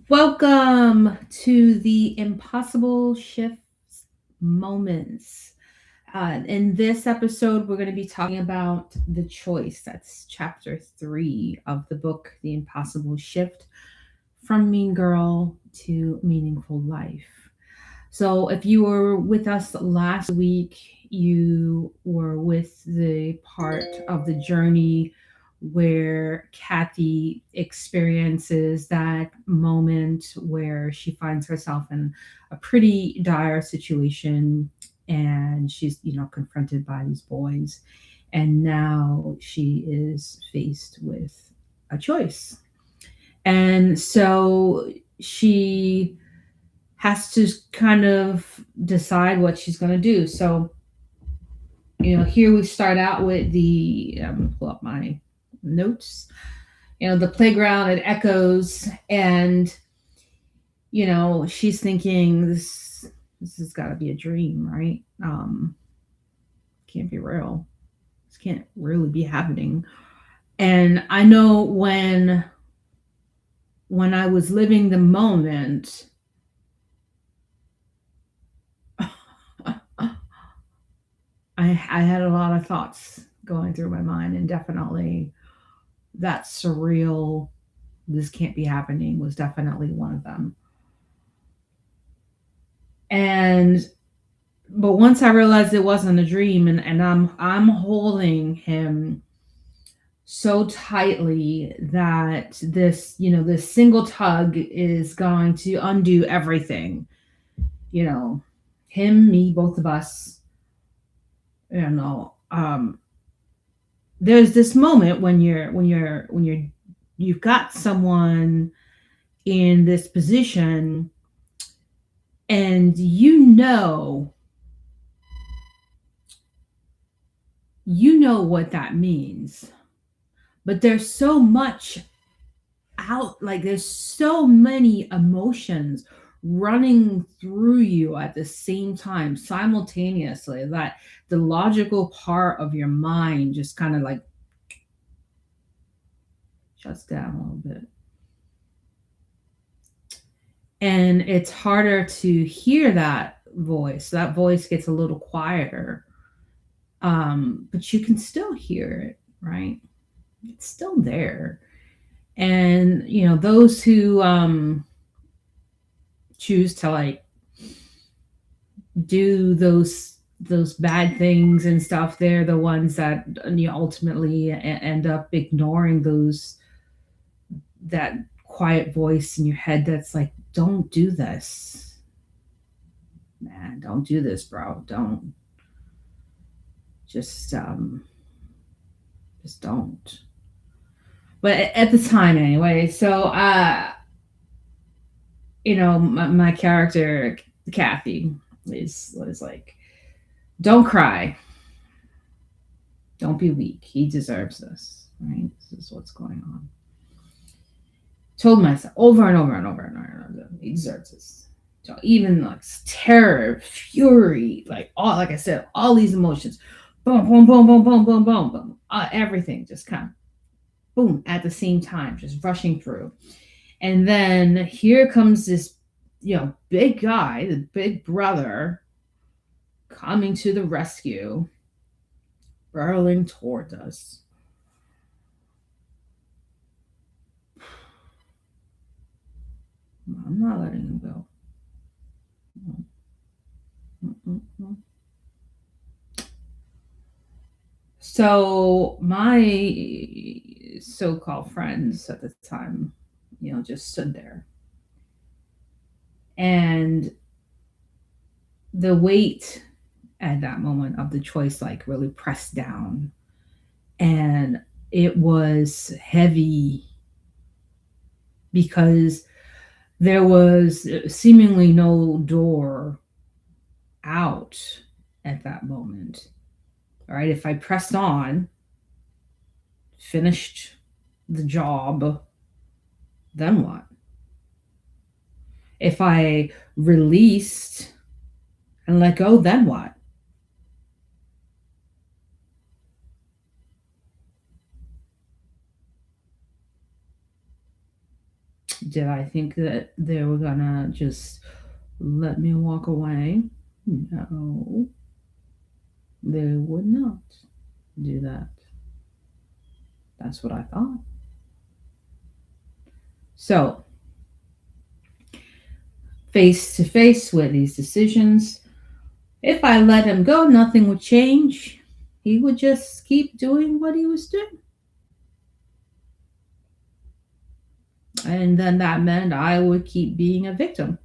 Welcome to the Impossible Shifts Moments. In this episode, we're going to be talking about the choice. That's chapter 3 of the book, The Impossible Shift from Mean Girl to Meaningful Life. So, if you were with us last week, you were with the part of the journey where Cathy experiences that moment where she finds herself in a pretty dire situation and she's, confronted by these boys. And now she is faced with a choice. And so she has to kind of decide what she's going to do. So, here we start out with pull up my notes. The playground, it echoes, and, she's thinking this has got to be a dream, right? Can't be real. This can't really be happening. And I know when I was living the moment, I had a lot of thoughts going through my mind, and definitely that surreal, this can't be happening was definitely one of them. And but once I realized it wasn't a dream, and I'm holding him so tightly that this single tug is going to undo everything. You know, him, me, both of us. You know, there's this moment when you've got someone in this position, and you know what that means, but there's so much there's so many emotions running through you at the same time simultaneously that the logical part of your mind just kind of like shuts down a little bit, and it's harder to hear that voice gets a little quieter, but you can still hear it, right? It's still there. And those who choose to like do those bad things and stuff, they're the ones that ultimately end up ignoring those that quiet voice in your head that's like, don't do this, man, don't do this, bro, don't, just just don't. But at the time anyway, so my character Cathy is like, don't cry, don't be weak, he deserves this, right? This is what's going on. Told myself over and over and over and over and over, he deserves this. So even like terror, fury, like I said, all these emotions, boom, boom, boom, boom, boom, boom, boom, boom, everything just kind of boom at the same time, just rushing through. And then here comes this, big guy, the big brother, coming to the rescue, barreling toward us. I'm not letting him go. Mm-mm-mm. So my so-called friends at the time, just stood there, and the weight at that moment of the choice like really pressed down, and it was heavy because there was seemingly no door out at that moment. All right, if I pressed on, finished the job, then what? If I released and let go, then what? Did I think that they were gonna just let me walk away? No, they would not do that. That's what I thought. So, face to face with these decisions, if I let him go, nothing would change. He would just keep doing what he was doing. And then that meant I would keep being a victim.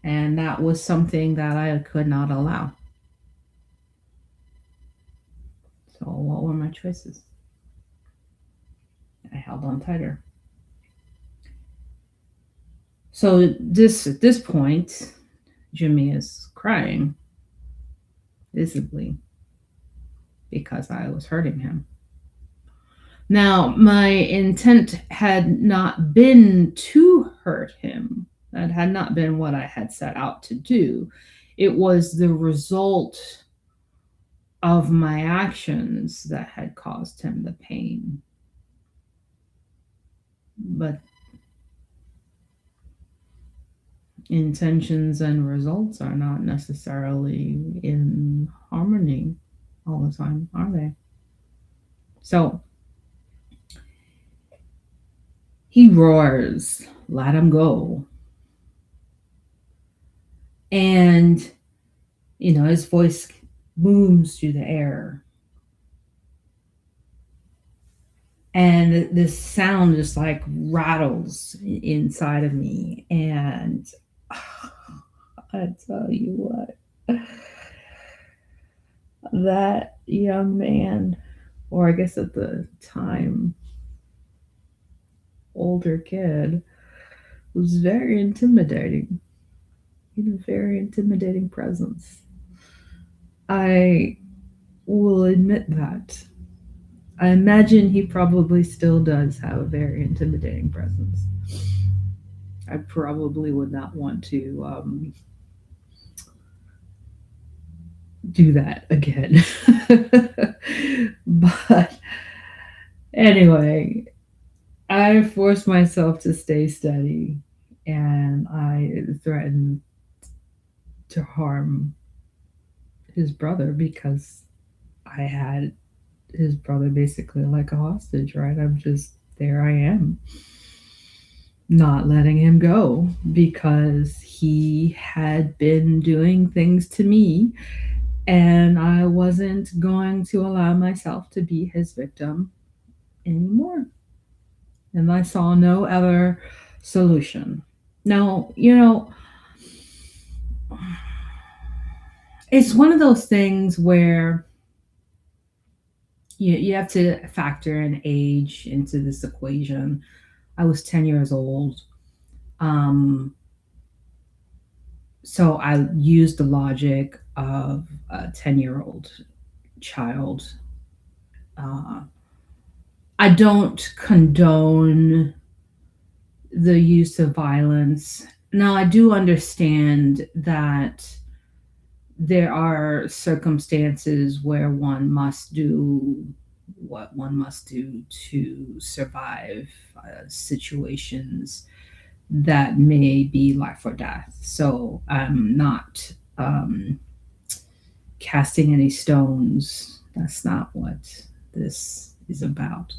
And that was something that I could not allow. So, what were my choices? I held on tighter. So, at this point, Jimmy is crying visibly because I was hurting him. Now, my intent had not been to hurt him. That had not been what I had set out to do. It was the result of my actions that had caused him the pain. But intentions and results are not necessarily in harmony all the time, are they? So he roars, let him go. And, his voice booms through the air. And this sound just like rattles inside of me. And I tell you what, that young man, or I guess at the time, older kid, was very intimidating. He had a very intimidating presence. I will admit that. I imagine he probably still does have a very intimidating presence. I probably would not want to do that again. But anyway, I forced myself to stay steady and I threatened to harm his brother because I had his brother basically like a hostage, right? I'm just there, I am, not letting him go because he had been doing things to me and I wasn't going to allow myself to be his victim anymore. And I saw no other solution. Now, it's one of those things where you have to factor in age into this equation. I was 10 years old. Um, so I used the logic of a 10-year-old child. I don't condone the use of violence. Now, I do understand that there are circumstances where one must do what one must do to survive situations that may be life or death. So I'm not casting any stones. That's not what this is about.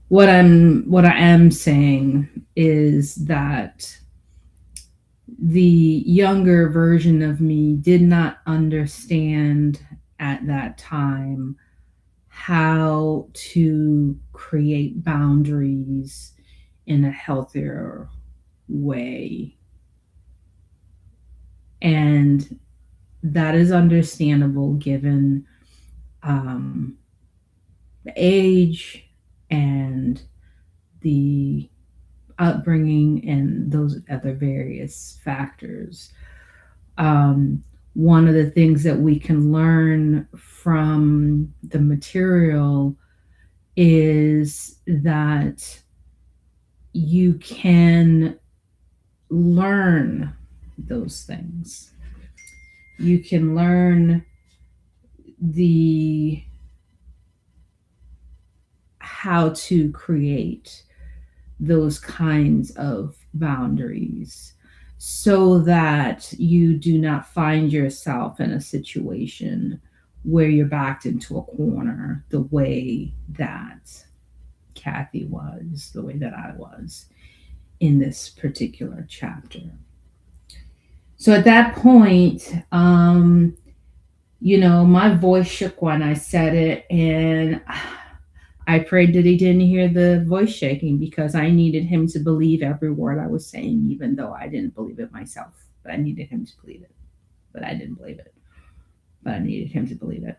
What I am saying is that the younger version of me did not understand at that time how to create boundaries in a healthier way. And that is understandable given the age and the upbringing and those other various factors. One of the things that we can learn from the material is that you can learn those things. You can learn how to create those kinds of boundaries so that you do not find yourself in a situation where you're backed into a corner the way that Cathy was, the way that I was in this particular chapter. So at that point, my voice shook when I said it, and I prayed that he didn't hear the voice shaking because I needed him to believe every word I was saying, even though I didn't believe it myself. But I needed him to believe it. But I didn't believe it. But I needed him to believe it.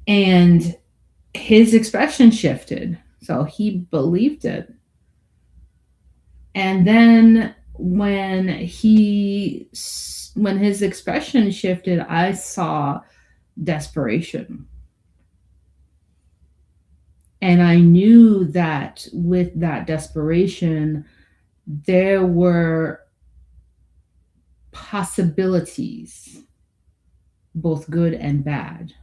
And his expression shifted. So he believed it. And then when his expression shifted, I saw desperation. And I knew that with that desperation, there were possibilities, both good and bad.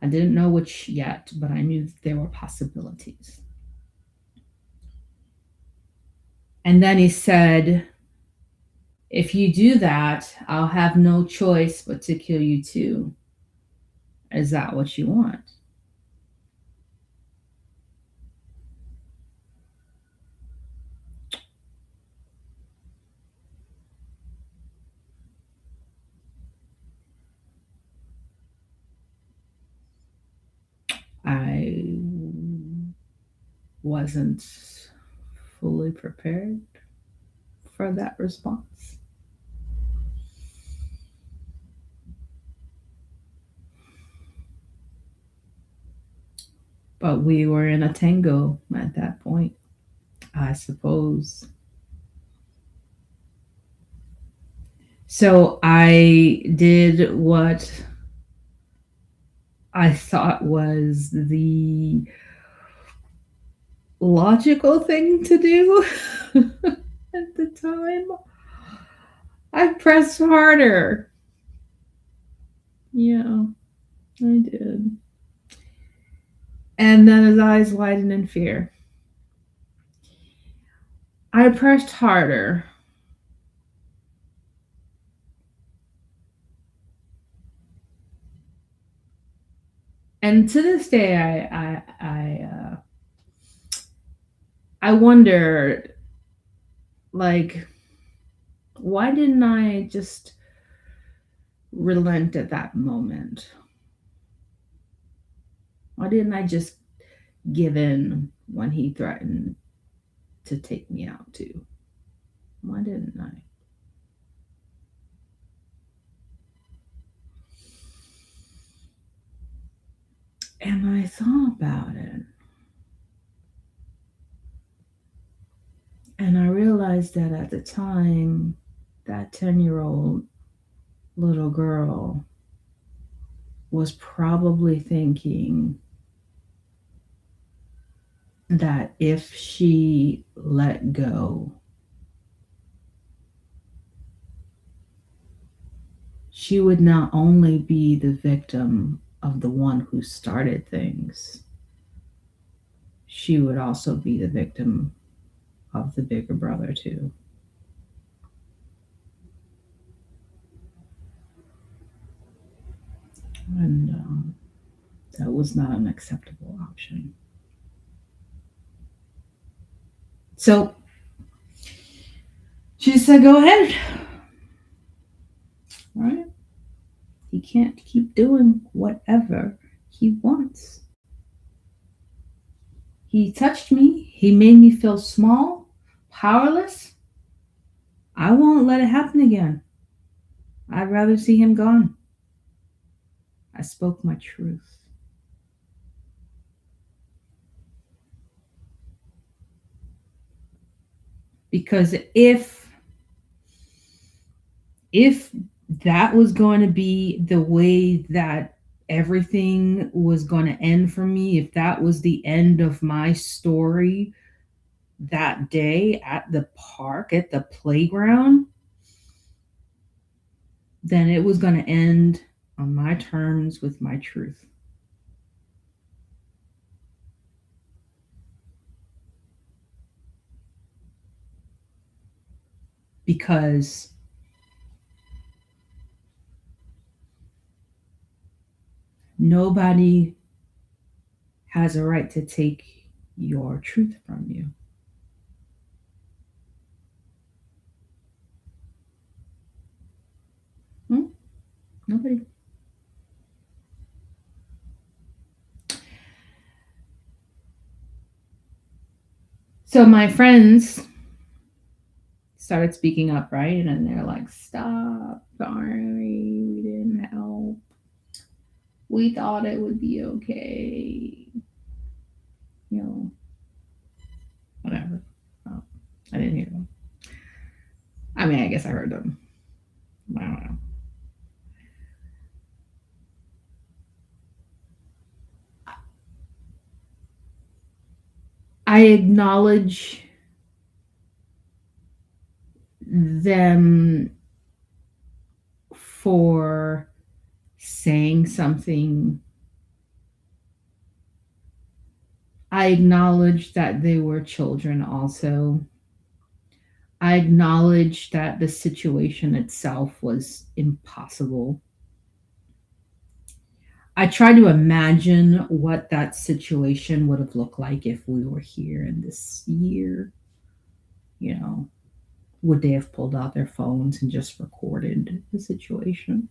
I didn't know which yet, but I knew there were possibilities. And then he said, if you do that, I'll have no choice but to kill you too. Is that what you want? I wasn't fully prepared for that response. But we were in a tango at that point, I suppose. So I did what I thought was the logical thing to do at the time. I pressed harder. Yeah, I did. And then his eyes widened in fear. I pressed harder. And to this day, I wondered, like, why didn't I just relent at that moment? Why didn't I just give in when he threatened to take me out too? Why didn't I? And I thought about it. And I realized that at the time, that 10-year-old little girl was probably thinking that if she let go, she would not only be the victim of the one who started things, she would also be the victim of the bigger brother, too. And that was not an acceptable option. So she said, go ahead. Right? He can't keep doing whatever he wants. He touched me. He made me feel small, powerless. I won't let it happen again. I'd rather see him gone. I spoke my truth. Because if that was going to be the way that everything was going to end for me, if that was the end of my story that day at the park, at the playground, then it was going to end on my terms with my truth. because nobody has a right to take your truth from you. Hmm? Nobody. So my friends started speaking up, right? And they're like, stop, sorry, we didn't help. We thought it would be okay. You know, whatever. Oh, I didn't hear them. I mean, I guess I heard them. I don't know. I acknowledge them for saying something. I acknowledge that they were children also. I acknowledge that the situation itself was impossible. I try to imagine what that situation would have looked like if we were here in this year. You know, would they have pulled out their phones and just recorded the situation?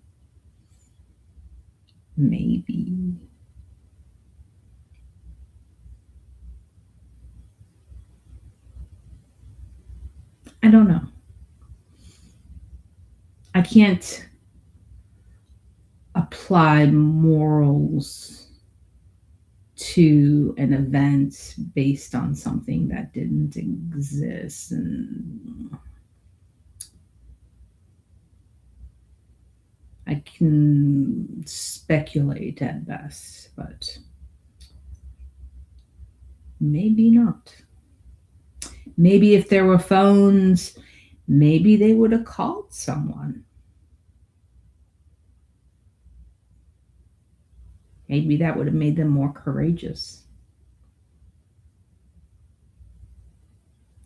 Maybe. I don't know. I can't apply morals to an event based on something that didn't exist. And I can speculate at best, but maybe not. Maybe if there were phones, maybe they would have called someone. Maybe that would have made them more courageous.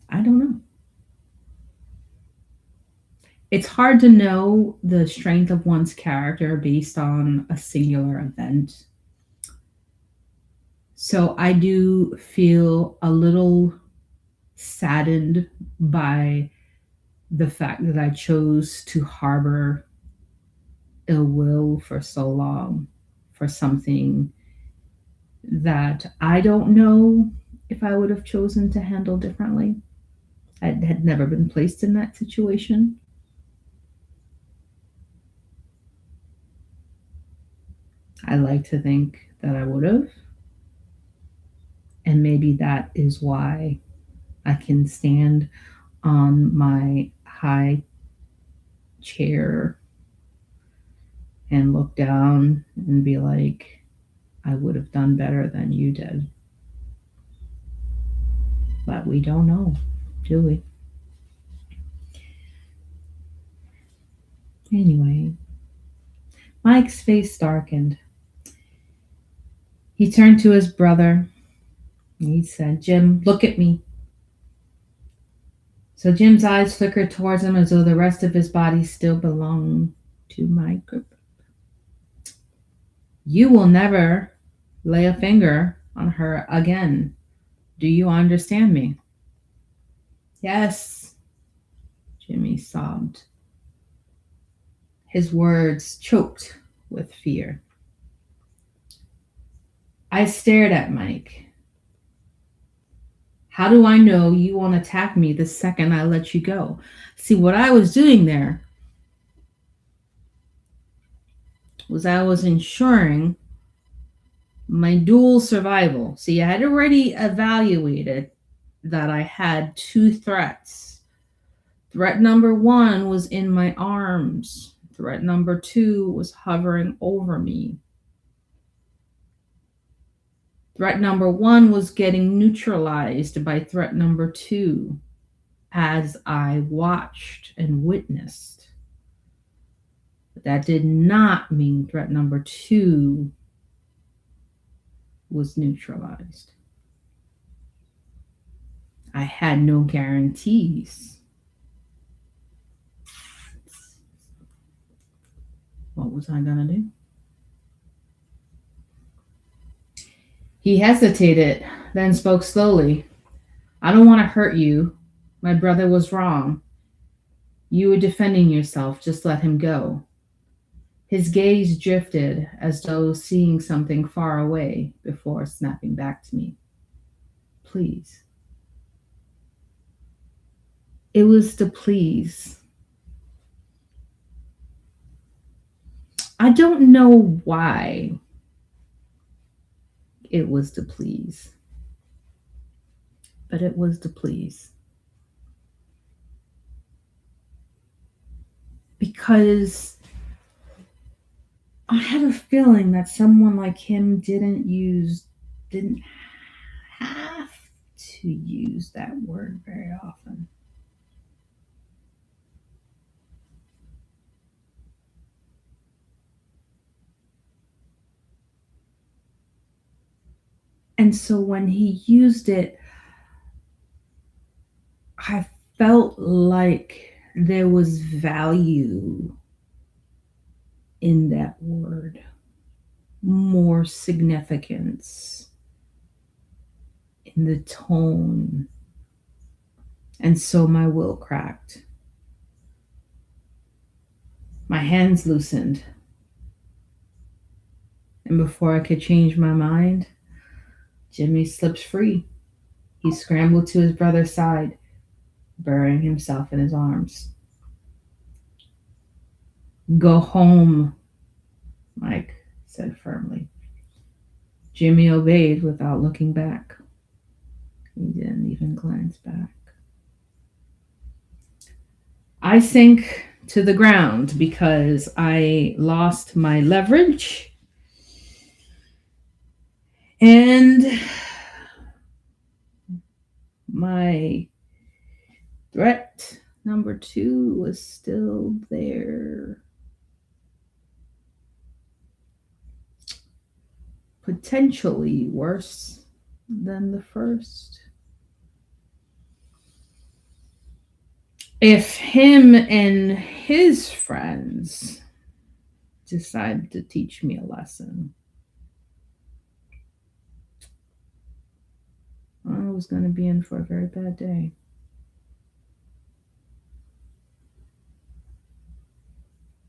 I don't know. It's hard to know the strength of one's character based on a singular event. So I do feel a little saddened by the fact that I chose to harbor ill will for so long for something that I don't know if I would have chosen to handle differently. I had never been placed in that situation. I like to think that I would have. And maybe that is why I can stand on my high chair and look down and be like, I would have done better than you did. But we don't know, do we? Anyway, Mike's face darkened. He turned to his brother and he said, Jim, look at me. So Jim's eyes flickered towards him as though the rest of his body still belonged to Mike. You will never lay a finger on her again. Do you understand me? Yes, Jimmy sobbed. His words choked with fear. I stared at Mike. How do I know you won't attack me the second I let you go? See, what I was doing there was I was ensuring my dual survival. See, I had already evaluated that I had two threats. Threat number one was in my arms. Threat number two was hovering over me. Threat number one was getting neutralized by threat number two as I watched and witnessed. But that did not mean threat number two was neutralized. I had no guarantees. What was I going to do? He hesitated, then spoke slowly. I don't want to hurt you. My brother was wrong. You were defending yourself. Just let him go. His gaze drifted as though seeing something far away before snapping back to me. Please. It was the please. I don't know why it was the please, but it was the please. Because I had a feeling that someone like him didn't have to use that word very often. And so when he used it, I felt like there was value in that word, more significance in the tone. And so my will cracked. My hands loosened. And before I could change my mind, Jimmy slipped free. He scrambled to his brother's side, burying himself in his arms. Go home, Mike said firmly. Jimmy obeyed without looking back. He didn't even glance back. I sank to the ground because I lost my leverage and my threat number 2 was still there. Potentially worse than the first. If him and his friends decided to teach me a lesson, I was going to be in for a very bad day.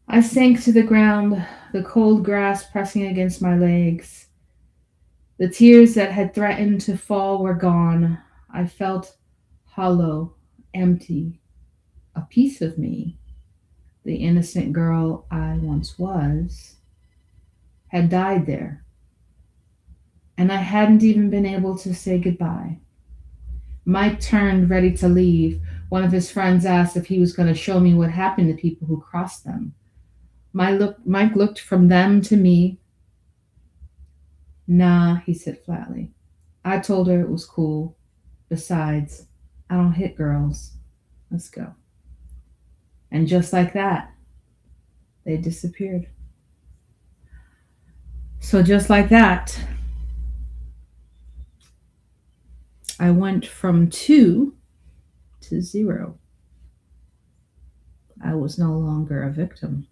I sank to the ground, the cold grass pressing against my legs. The tears that had threatened to fall were gone. I felt hollow, empty. A piece of me, the innocent girl I once was, had died there. And I hadn't even been able to say goodbye. Mike turned, ready to leave. One of his friends asked if he was going to show me what happened to people who crossed them. Mike looked from them to me. Nah, he said flatly. I told her it was cool. Besides, I don't hit girls. Let's go. And just like that, they disappeared. So just like that, I went from 2 to 0. I was no longer a victim.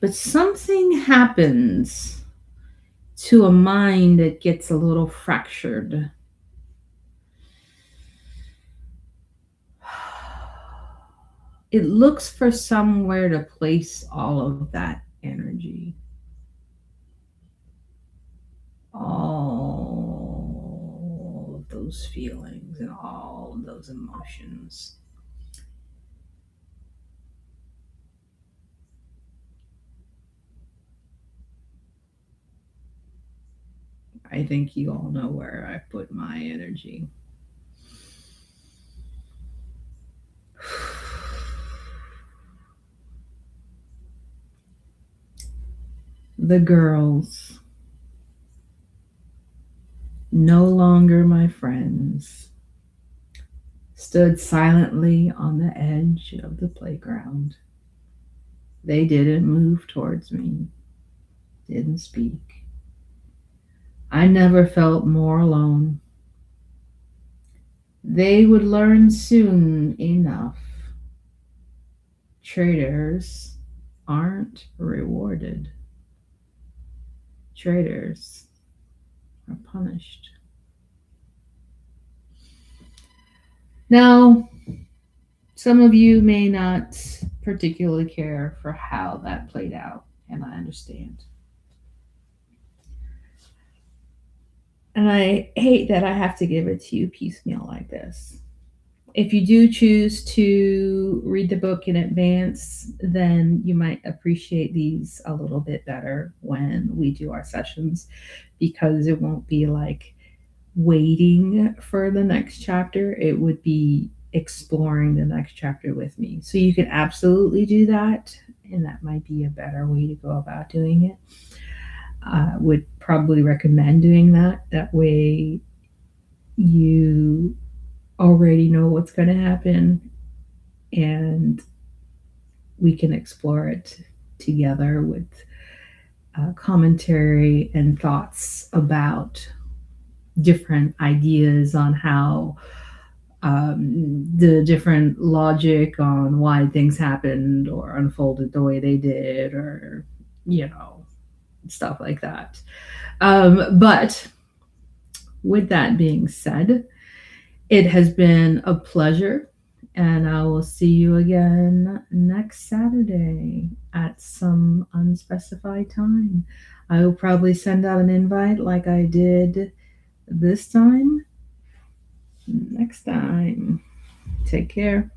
But something happens to a mind that gets a little fractured. It looks for somewhere to place all of that energy, all of those feelings, and all of those emotions. I think you all know where I put my energy. The girls, no longer my friends, stood silently on the edge of the playground. They didn't move towards me, didn't speak. I never felt more alone. They would learn soon enough. Traitors aren't rewarded. Traitors are punished. Now, some of you may not particularly care for how that played out, and I understand. And I hate that I have to give it to you piecemeal like this. If you do choose to read the book in advance, then you might appreciate these a little bit better when we do our sessions, because it won't be like waiting for the next chapter. It would be exploring the next chapter with me. So you can absolutely do that, and that might be a better way to go about doing it. I would probably recommend doing that. That way you already know what's going to happen, and we can explore it together with commentary and thoughts about different ideas on how the different logic on why things happened or unfolded the way they did, or, stuff like that. But with that being said, it has been a pleasure, and I will see you again next Saturday at some unspecified time. I will probably send out an invite like I did this time next time. Take care.